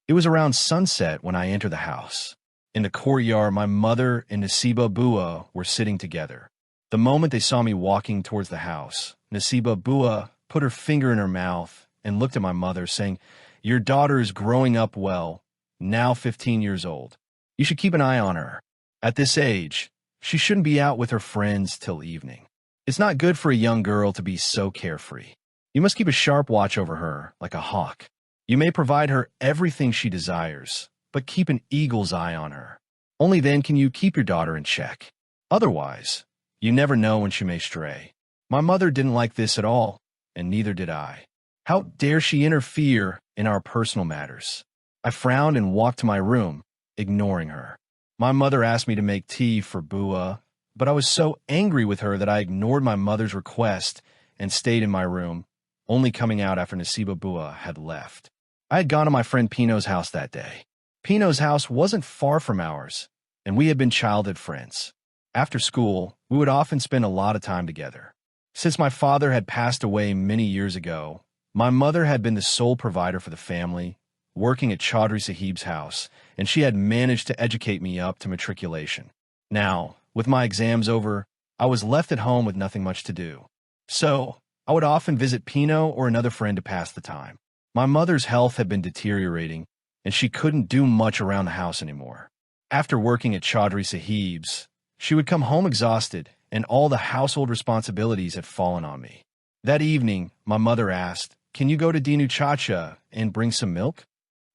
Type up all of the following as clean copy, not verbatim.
It was around sunset when I entered the house. In the courtyard, my mother and Nasiba Bua were sitting together. The moment they saw me walking towards the house, Nasiba Bua put her finger in her mouth and looked at my mother, saying, "Your daughter is growing up well, now 15 years old. You should keep an eye on her. At this age, she shouldn't be out with her friends till evening. It's not good for a young girl to be so carefree. You must keep a sharp watch over her, like a hawk. You may provide her everything she desires, but keep an eagle's eye on her. Only then can you keep your daughter in check. Otherwise, you never know when she may stray." My mother didn't like this at all, and neither did I. How dare she interfere in our personal matters? I frowned and walked to my room, ignoring her. My mother asked me to make tea for Bua, but I was so angry with her that I ignored my mother's request and stayed in my room, only coming out after Nasiba Bua had left. I had gone to my friend Pino's house that day. Pino's house wasn't far from ours, and we had been childhood friends. After school, we would often spend a lot of time together. Since my father had passed away many years ago, my mother had been the sole provider for the family, working at Chaudhry Sahib's house, and she had managed to educate me up to matriculation. Now, with my exams over, I was left at home with nothing much to do. So, I would often visit Pino or another friend to pass the time. My mother's health had been deteriorating, and she couldn't do much around the house anymore. After working at Chaudhry Sahib's, she would come home exhausted, and all the household responsibilities had fallen on me. That evening, my mother asked, "Can you go to Dinu Chacha and bring some milk?"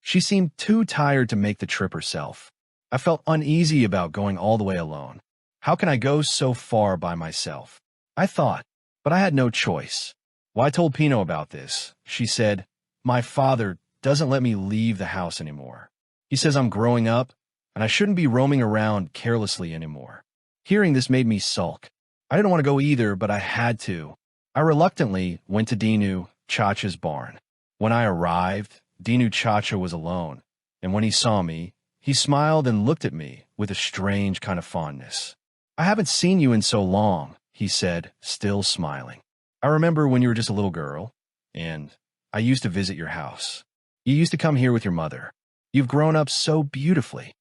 She seemed too tired to make the trip herself. I felt uneasy about going all the way alone. How can I go so far by myself? I thought, but I had no choice. Well, I told Pino about this. She said, "My father doesn't let me leave the house anymore. He says I'm growing up, and I shouldn't be roaming around carelessly anymore." Hearing this made me sulk. I didn't want to go either, but I had to. I reluctantly went to Dinu Chacha's barn. When I arrived, Dinu Chacha was alone, and when he saw me, he smiled and looked at me with a strange kind of fondness. "I haven't seen you in so long," he said, still smiling. "I remember when you were just a little girl, and I used to visit your house. You used to come here with your mother. You've grown up so beautifully."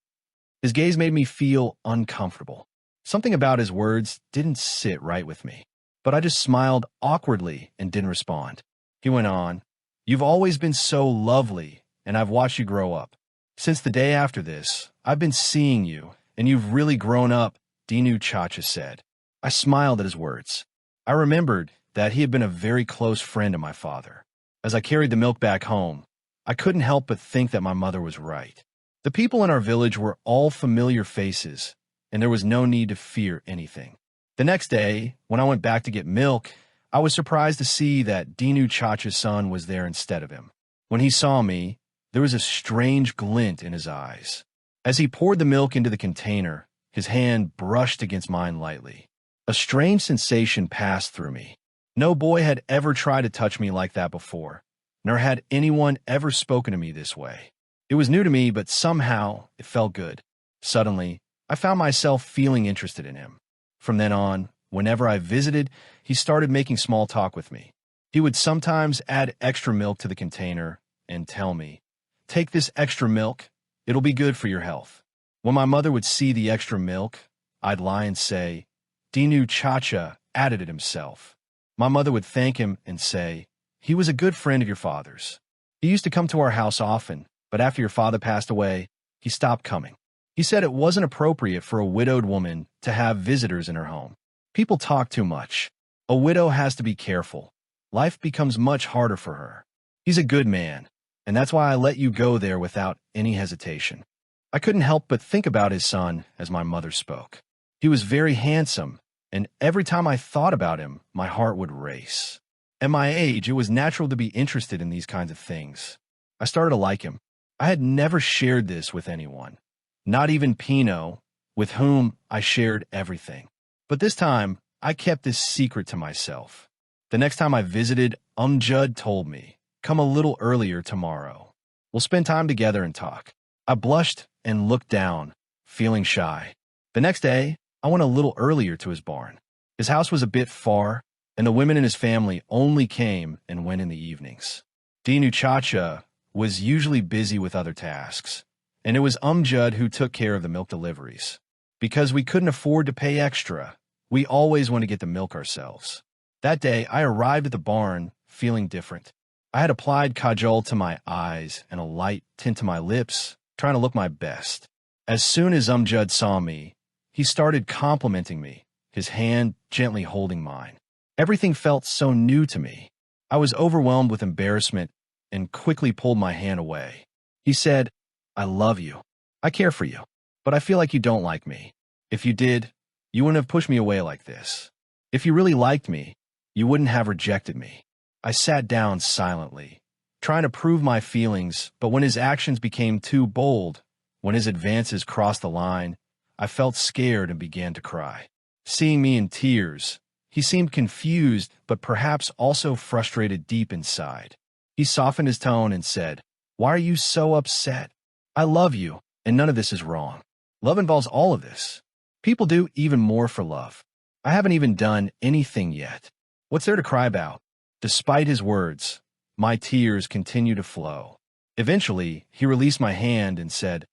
His gaze made me feel uncomfortable. Something about his words didn't sit right with me, but I just smiled awkwardly and didn't respond. He went on, "You've always been so lovely, and I've watched you grow up. Since the day after this, I've been seeing you, and you've really grown up," Dinu Chacha said. I smiled at his words. I remembered that he had been a very close friend of my father. As I carried the milk back home, I couldn't help but think that my mother was right. The people in our village were all familiar faces, and there was no need to fear anything. The next day, when I went back to get milk, I was surprised to see that Dinu Chacha's son was there instead of him. When he saw me, there was a strange glint in his eyes. As he poured the milk into the container, his hand brushed against mine lightly. A strange sensation passed through me. No boy had ever tried to touch me like that before, nor had anyone ever spoken to me this way. It was new to me, but somehow it felt good. Suddenly, I found myself feeling interested in him. From then on, whenever I visited, he started making small talk with me. He would sometimes add extra milk to the container and tell me, "Take this extra milk, it'll be good for your health." When my mother would see the extra milk, I'd lie and say, "Dinu Chacha added it himself." My mother would thank him and say, "He was a good friend of your father's. He used to come to our house often, but after your father passed away, he stopped coming. He said it wasn't appropriate for a widowed woman to have visitors in her home. People talk too much. A widow has to be careful. Life becomes much harder for her. He's a good man, and that's why I let you go there without any hesitation." I couldn't help but think about his son as my mother spoke. He was very handsome, and every time I thought about him, my heart would race. At my age, it was natural to be interested in these kinds of things. I started to like him. I had never shared this with anyone. Not even Pino, with whom I shared everything. But this time, I kept this secret to myself. The next time I visited, Umjud told me, "Come a little earlier tomorrow. We'll spend time together and talk." I blushed and looked down, feeling shy. The next day, I went a little earlier to his barn. His house was a bit far, and the women in his family only came and went in the evenings. Dinu Chacha was usually busy with other tasks, and it was Umjud who took care of the milk deliveries. Because we couldn't afford to pay extra, we always wanted to get the milk ourselves. That day, I arrived at the barn feeling different. I had applied kajal to my eyes and a light tint to my lips, trying to look my best. As soon as Umjud saw me, he started complimenting me, his hand gently holding mine. Everything felt so new to me. I was overwhelmed with embarrassment and quickly pulled my hand away. He said, "I love you. I care for you, but I feel like you don't like me. If you did, you wouldn't have pushed me away like this. If you really liked me, you wouldn't have rejected me." I sat down silently, trying to prove my feelings, but when his actions became too bold, when his advances crossed the line, I felt scared and began to cry. Seeing me in tears, he seemed confused, but perhaps also frustrated deep inside. He softened his tone and said, "Why are you so upset? I love you, and none of this is wrong. Love involves all of this. People do even more for love. I haven't even done anything yet. What's there to cry about?" Despite his words, my tears continued to flow. Eventually, he released my hand and said,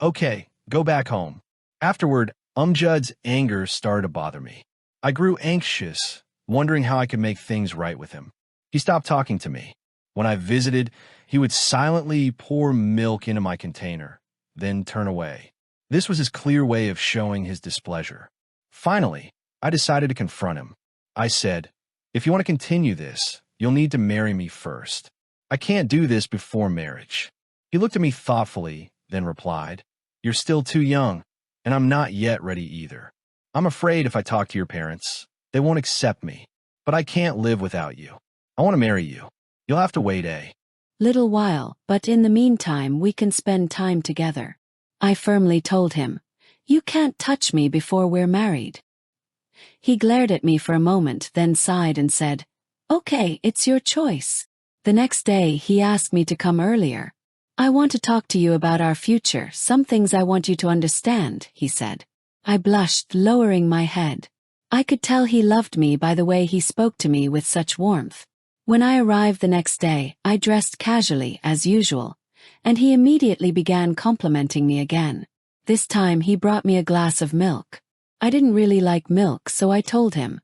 "Okay, go back home." Afterward, Umjud's anger started to bother me. I grew anxious, wondering how I could make things right with him. He stopped talking to me. When I visited, he would silently pour milk into my container, then turn away. This was his clear way of showing his displeasure. Finally, I decided to confront him. I said, "If you want to continue this, you'll need to marry me first. I can't do this before marriage." He looked at me thoughtfully, then replied, "You're still too young, and I'm not yet ready either. I'm afraid if I talk to your parents, they won't accept me. But I can't live without you. I want to marry you. You'll have to wait a little while, but in the meantime we can spend time together." I firmly told him, "You can't touch me before we're married." He glared at me for a moment, then sighed and said, "Okay, it's your choice." The next day he asked me to come earlier. "I want to talk to you about our future, some things I want you to understand," he said. I blushed, lowering my head. I could tell he loved me by the way he spoke to me with such warmth. When I arrived the next day, I dressed casually as usual, and he immediately began complimenting me again. This time he brought me a glass of milk. I didn't really like milk, so I told him.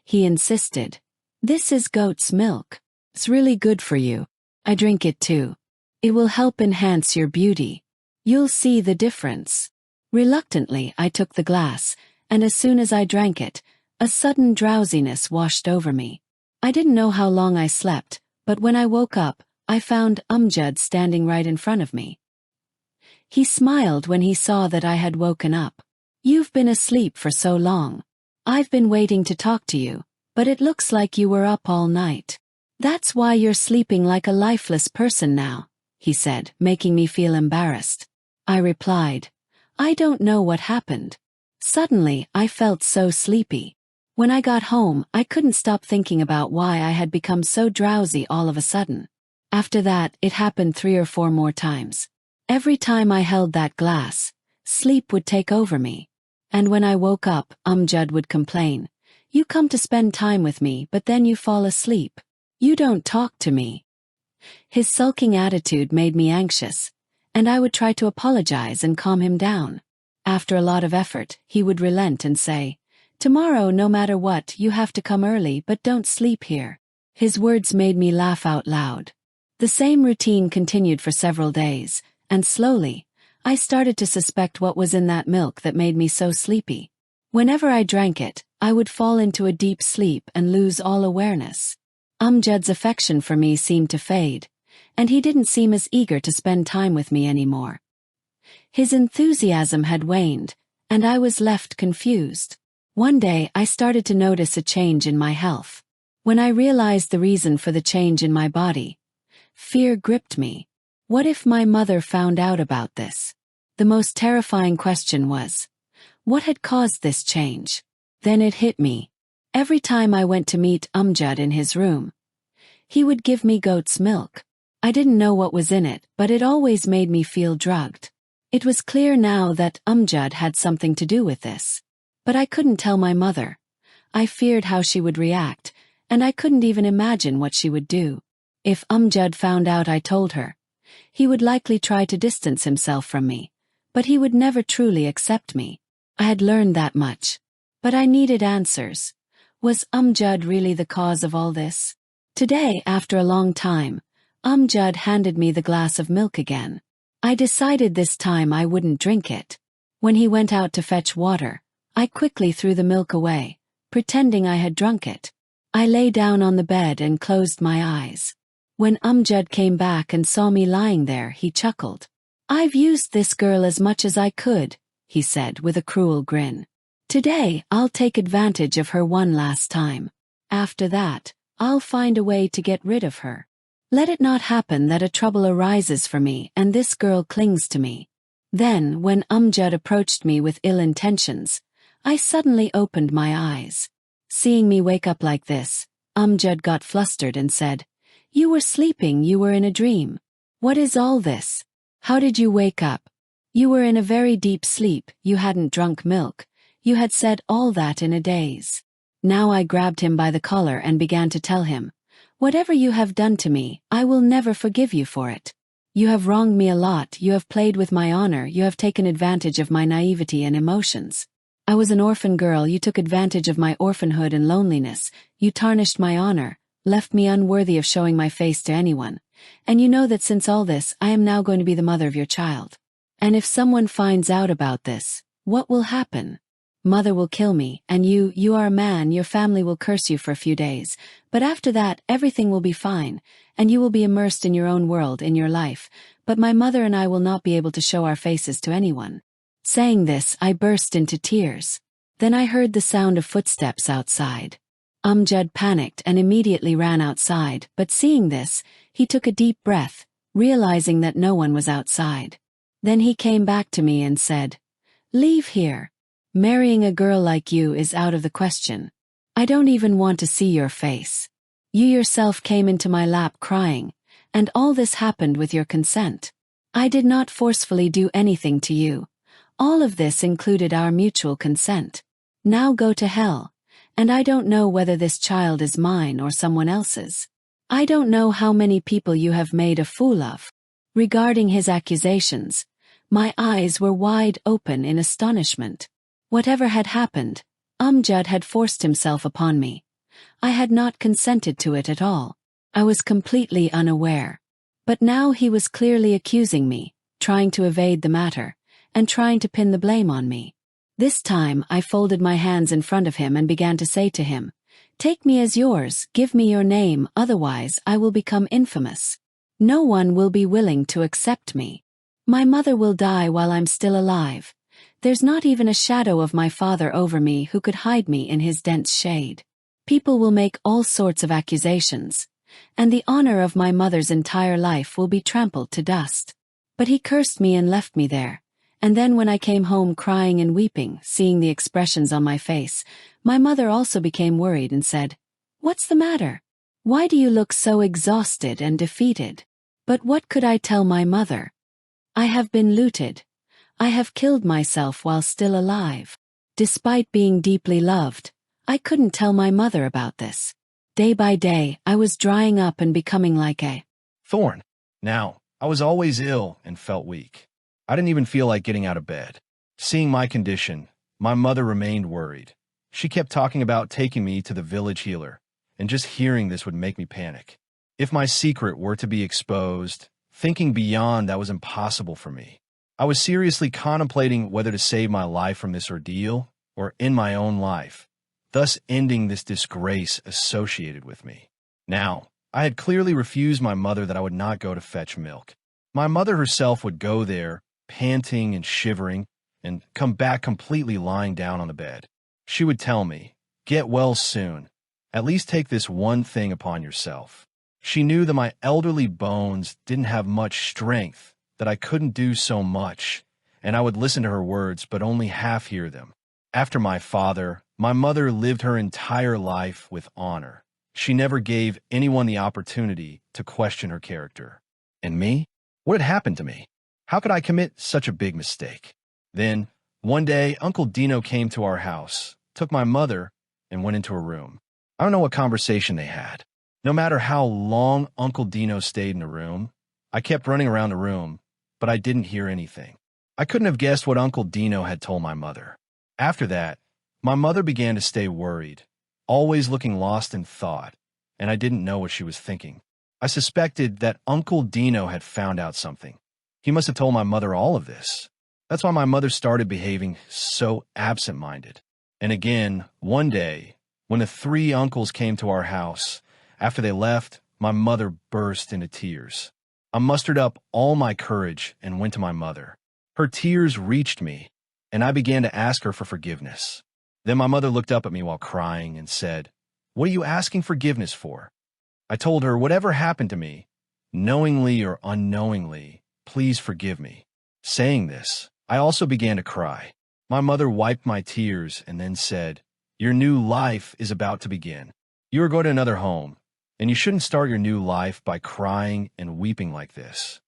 He insisted, "This is goat's milk. It's really good for you. I drink it too. It will help enhance your beauty. You'll see the difference." Reluctantly, I took the glass, and as soon as I drank it, a sudden drowsiness washed over me. I didn't know how long I slept, but when I woke up, I found Umjud standing right in front of me. He smiled when he saw that I had woken up. "You've been asleep for so long. I've been waiting to talk to you, but it looks like you were up all night. That's why you're sleeping like a lifeless person now," he said, making me feel embarrassed. I replied, "I don't know what happened." Suddenly, I felt so sleepy. When I got home, I couldn't stop thinking about why I had become so drowsy all of a sudden. After that, it happened 3 or 4 more times. Every time I held that glass, sleep would take over me. And when I woke up, Umjud would complain, "You come to spend time with me, but then you fall asleep. You don't talk to me." His sulking attitude made me anxious, and I would try to apologize and calm him down. After a lot of effort, he would relent and say, "Tomorrow, no matter what, you have to come early, but don't sleep here." His words made me laugh out loud. The same routine continued for several days, and slowly, I started to suspect what was in that milk that made me so sleepy. Whenever I drank it, I would fall into a deep sleep and lose all awareness. Umjud's affection for me seemed to fade, and he didn't seem as eager to spend time with me anymore. His enthusiasm had waned, and I was left confused. One day I started to notice a change in my health. When I realized the reason for the change in my body, fear gripped me. What if my mother found out about this? The most terrifying question was, what had caused this change? Then it hit me. Every time I went to meet Umjud in his room, he would give me goat's milk. I didn't know what was in it, but it always made me feel drugged. It was clear now that Umjud had something to do with this. But I couldn't tell my mother. I feared how she would react, and I couldn't even imagine what she would do. If Umjud found out I told her, He would likely try to distance himself from me, but he would never truly accept me. I had learned that much. But I needed answers. Was Amjad really the cause of all this? Today, after a long time, Amjad handed me the glass of milk again. I decided this time I wouldn't drink it. When he went out to fetch water, I quickly threw the milk away, pretending I had drunk it. I lay down on the bed and closed my eyes. When Amjad came back and saw me lying there, he chuckled. "I've used this girl as much as I could," he said with a cruel grin. "Today, I'll take advantage of her one last time. After that, I'll find a way to get rid of her. Let it not happen that a trouble arises for me and this girl clings to me." Then, when Amjad approached me with ill intentions, I suddenly opened my eyes. Seeing me wake up like this, Amjad got flustered and said, "You were sleeping, you were in a dream. What is all this? How did you wake up? You were in a very deep sleep, you hadn't drunk milk, you had said all that in a daze." Now I grabbed him by the collar and began to tell him, "Whatever you have done to me, I will never forgive you for it. You have wronged me a lot, you have played with my honor, you have taken advantage of my naivety and emotions. I was an orphan girl, you took advantage of my orphanhood and loneliness, you tarnished my honor, left me unworthy of showing my face to anyone. And you know that since all this, I am now going to be the mother of your child. And if someone finds out about this, what will happen? Mother will kill me, and you are a man, your family will curse you for a few days, but after that everything will be fine, and you will be immersed in your own world, in your life, but my mother and I will not be able to show our faces to anyone." Saying this, I burst into tears. Then I heard the sound of footsteps outside. Amjad panicked and immediately ran outside, but seeing this, he took a deep breath, realizing that no one was outside. Then he came back to me and said, "Leave here. Marrying a girl like you is out of the question. I don't even want to see your face. You yourself came into my lap crying, and all this happened with your consent. I did not forcefully do anything to you. All of this included our mutual consent. Now go to hell, and I don't know whether this child is mine or someone else's. I don't know how many people you have made a fool of." Regarding his accusations, my eyes were wide open in astonishment. Whatever had happened, Amjad had forced himself upon me. I had not consented to it at all. I was completely unaware. But now he was clearly accusing me, trying to evade the matter, and trying to pin the blame on me. This time I folded my hands in front of him and began to say to him, "Take me as yours, give me your name, otherwise I will become infamous. No one will be willing to accept me. My mother will die while I'm still alive. There's not even a shadow of my father over me who could hide me in his dense shade. People will make all sorts of accusations, and the honor of my mother's entire life will be trampled to dust." But he cursed me and left me there. And then when I came home crying and weeping, seeing the expressions on my face, my mother also became worried and said, "What's the matter? Why do you look so exhausted and defeated?" But what could I tell my mother? I have been looted. I have killed myself while still alive. Despite being deeply loved, I couldn't tell my mother about this. Day by day, I was drying up and becoming like a thorn. Now, I was always ill and felt weak. I didn't even feel like getting out of bed. Seeing my condition, my mother remained worried. She kept talking about taking me to the village healer, and just hearing this would make me panic. If my secret were to be exposed, thinking beyond that was impossible for me. I was seriously contemplating whether to save my life from this ordeal or end my own life, thus ending this disgrace associated with me. Now, I had clearly refused my mother that I would not go to fetch milk. My mother herself would go there, panting and shivering, and come back completely lying down on the bed. She would tell me, "Get well soon. At least take this one thing upon yourself." She knew that my elderly bones didn't have much strength, that I couldn't do so much, and I would listen to her words but only half hear them. After my father, my mother lived her entire life with honor. She never gave anyone the opportunity to question her character. And me? What had happened to me? How could I commit such a big mistake? Then, one day, Uncle Dino came to our house, took my mother, and went into a room. I don't know what conversation they had. No matter how long Uncle Dino stayed in the room, I kept running around the room, but I didn't hear anything. I couldn't have guessed what Uncle Dino had told my mother. After that, my mother began to stay worried, always looking lost in thought, and I didn't know what she was thinking. I suspected that Uncle Dino had found out something. He must have told my mother all of this. That's why my mother started behaving so absent-minded. And again, one day, when the three uncles came to our house, after they left, my mother burst into tears. I mustered up all my courage and went to my mother. Her tears reached me, and I began to ask her for forgiveness. Then my mother looked up at me while crying and said, "What are you asking forgiveness for?" I told her, "Whatever happened to me, knowingly or unknowingly, please forgive me." Saying this, I also began to cry. My mother wiped my tears and then said, "Your new life is about to begin. You are going to another home, and you shouldn't start your new life by crying and weeping like this."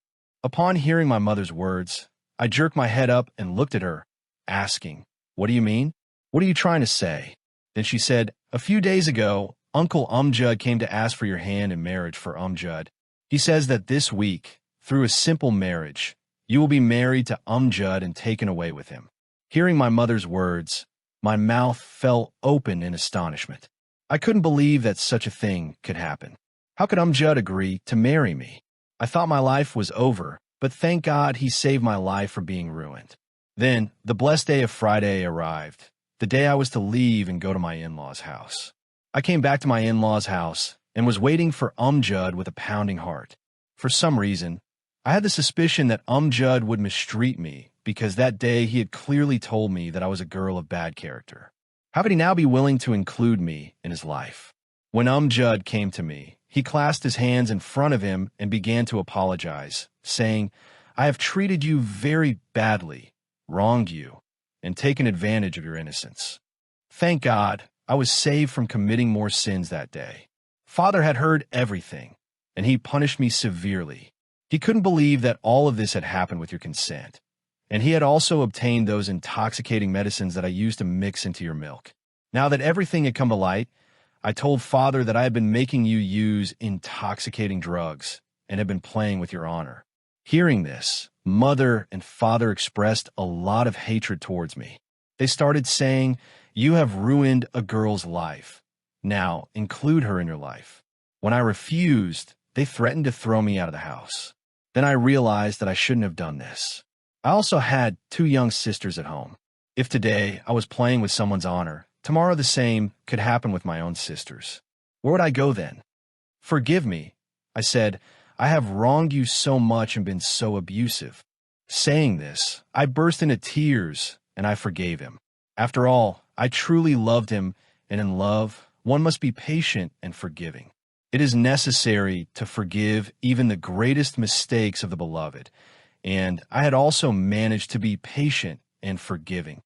Upon hearing my mother's words, I jerked my head up and looked at her, asking, "What do you mean? What are you trying to say?" Then she said, "A few days ago, Uncle Umjud came to ask for your hand in marriage for Umjud. He says that this week, through a simple marriage, you will be married to Umjud and taken away with him." Hearing my mother's words, my mouth fell open in astonishment. I couldn't believe that such a thing could happen. How could Umjud agree to marry me? I thought my life was over, but thank God he saved my life from being ruined. Then, the blessed day of Friday arrived, the day I was to leave and go to my in-laws' house. I came back to my in-laws' house and was waiting for Umjud with a pounding heart. For some reason, I had the suspicion that Umjud would mistreat me because that day he had clearly told me that I was a girl of bad character. How could he now be willing to include me in his life? When Umjud came to me, he clasped his hands in front of him and began to apologize, saying, "I have treated you very badly, wronged you, and taken advantage of your innocence. Thank God, I was saved from committing more sins that day." Father had heard everything, and he punished me severely. He couldn't believe that all of this had happened with your consent, and he had also obtained those intoxicating medicines that I used to mix into your milk. Now that everything had come to light, I told Father that I had been making you use intoxicating drugs and had been playing with your honor. Hearing this, Mother and Father expressed a lot of hatred towards me. They started saying, "You have ruined a girl's life. Now, include her in your life." When I refused, they threatened to throw me out of the house. Then I realized that I shouldn't have done this. I also had 2 young sisters at home. If today I was playing with someone's honor, tomorrow the same could happen with my own sisters. Where would I go then? "Forgive me," I said. "I have wronged you so much and been so abusive." Saying this, I burst into tears and I forgave him. After all, I truly loved him, and in love, one must be patient and forgiving. It is necessary to forgive even the greatest mistakes of the beloved, and I had also managed to be patient and forgiving.